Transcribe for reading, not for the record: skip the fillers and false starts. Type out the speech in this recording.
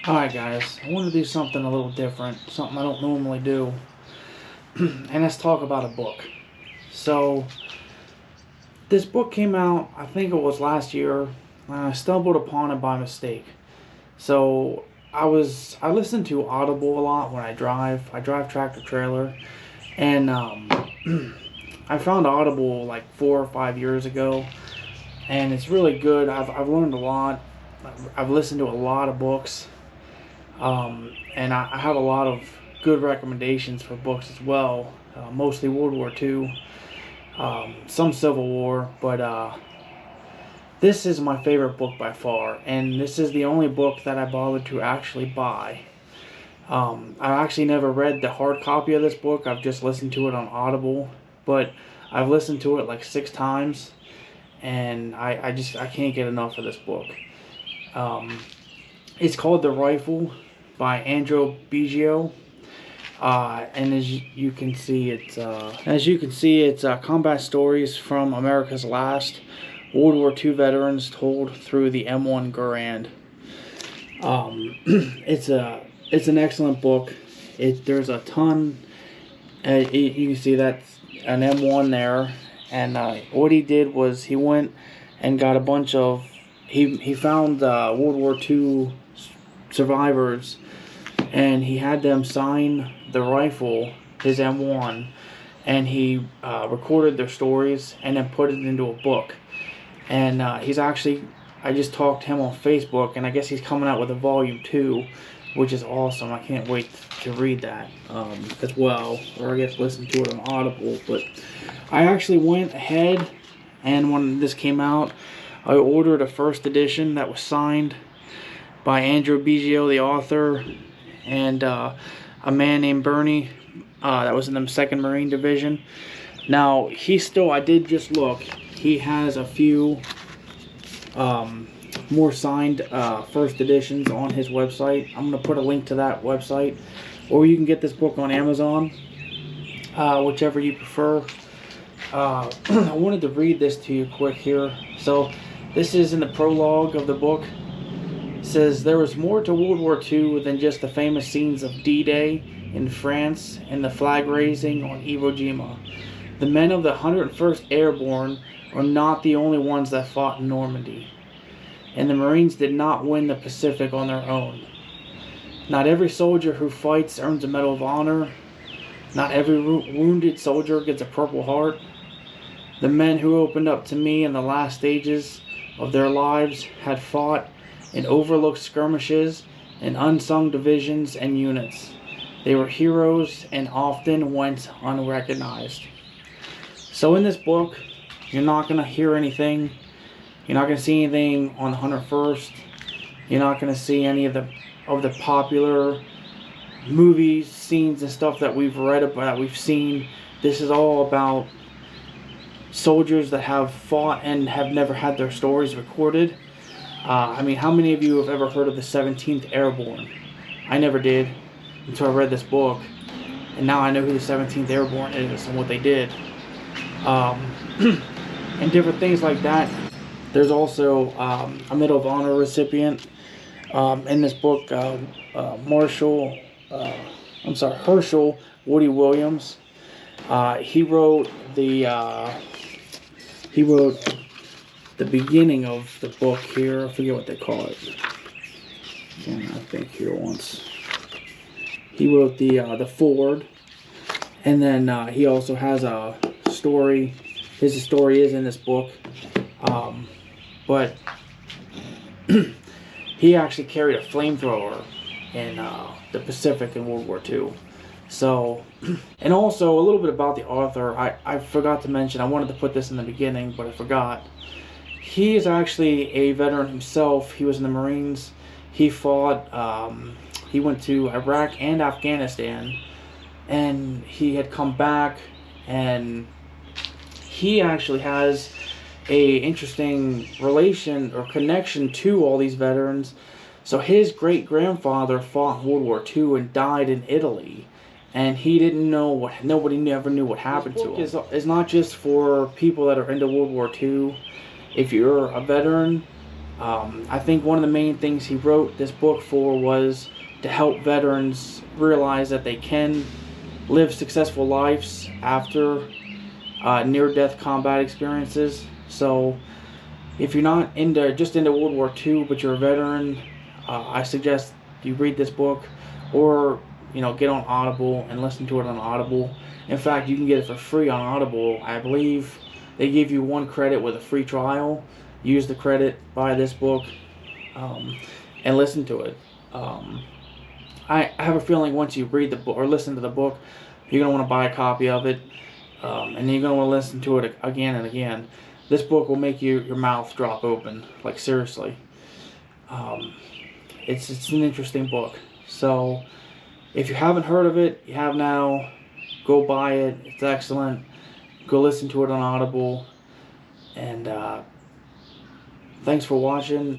Alright guys, I want to do something a little different, something I don't normally do, and let's talk about a book. So, this book came out, I think it was last year, and I stumbled upon it by mistake. So, I listen to Audible a lot when I drive tractor trailer, and I found Audible like 4 or 5 years ago, and it's really good. I've learned a lot. I've listened to a lot of books. And I have a lot of good recommendations for books as well, mostly World War II, some Civil War, but this is my favorite book by far, and this is the only book that I bothered to actually buy. I've actually never read the hard copy of this book. I've just listened to it on Audible, but I've listened to it like 6 times, and I can't get enough of this book. It's called The Rifle by WW2, and as you can see, it's combat stories from America's last World War II veterans told through the M1 Garand. It's an excellent book. There's a ton. You can see that's an M1 there, and what he did was he went and got a bunch of. He found World War II survivors, and he had them sign the rifle, his M1, and he recorded their stories and then put it into a book. And he's actually, I just talked to him on Facebook, and I guess he's coming out with a volume 2, which is awesome. I can't wait to read that as well, or I guess listen to it on Audible. But I actually went ahead, and when this came out, I ordered a first edition that was signed by WW2, the author, and a man named Bernie that was in the 2nd Marine Division. Now, I did just look, he has a few more signed first editions on his website. I'm going to put a link to that website, or you can get this book on Amazon, whichever you prefer. I wanted to read this to you quick here. So, this is in the prologue of the book. It says, there was more to World War II than just the famous scenes of D-Day in France and the flag raising on Iwo Jima. The men of the 101st Airborne are not the only ones that fought in Normandy. And the Marines did not win the Pacific on their own. Not every soldier who fights earns a Medal of Honor. Not every wounded soldier gets a Purple Heart. The men who opened up to me in the last stages of their lives had fought in overlooked skirmishes and unsung divisions and units. They were heroes and often went unrecognized. So in this book, you're not going to hear anything. You're not going to see anything on the 101st. You're not going to see any of the popular movies, scenes, and stuff that we've read about, that we've seen. This is all about soldiers that have fought and have never had their stories recorded. I mean, how many of you have ever heard of the 17th Airborne? I never did until I read this book, and now I know who the 17th Airborne is and what they did. And different things like that. There's also a Medal of Honor recipient in this book, Herschel Woody Williams. He wrote the beginning of the book here. I forget what they call it. Again, I think here once. He wrote the foreword, and then he also has a story. His story is in this book, but he actually carried a flamethrower in the Pacific in World War II. So, and also a little bit about the author. I forgot to mention, I wanted to put this in the beginning, but I forgot. He is actually a veteran himself. He was in the Marines. He fought, he went to Iraq and Afghanistan, and he had come back, and he actually has a interesting relation or connection to all these veterans. So his great-grandfather fought in World War II and died in Italy, and he didn't know nobody never knew what happened to him. It's not just for people that are into World War II. If you're a veteran I think one of the main things he wrote this book for was to help veterans realize that they can live successful lives after near-death combat experiences. So if you're not just into World War II, but you're a veteran, I suggest you read this book, or get on Audible and listen to it on Audible. In fact, you can get it for free on Audible. I believe they give you 1 credit with a free trial. Use the credit, buy this book, and listen to it. I have a feeling once you read the book or listen to the book, you're going to want to buy a copy of it, and then you're going to want to listen to it again and again. This book will make your mouth drop open, like seriously. It's an interesting book. So if you haven't heard of it, you have now. Go buy it. It's excellent. Go listen to it on Audible. And thanks for watching.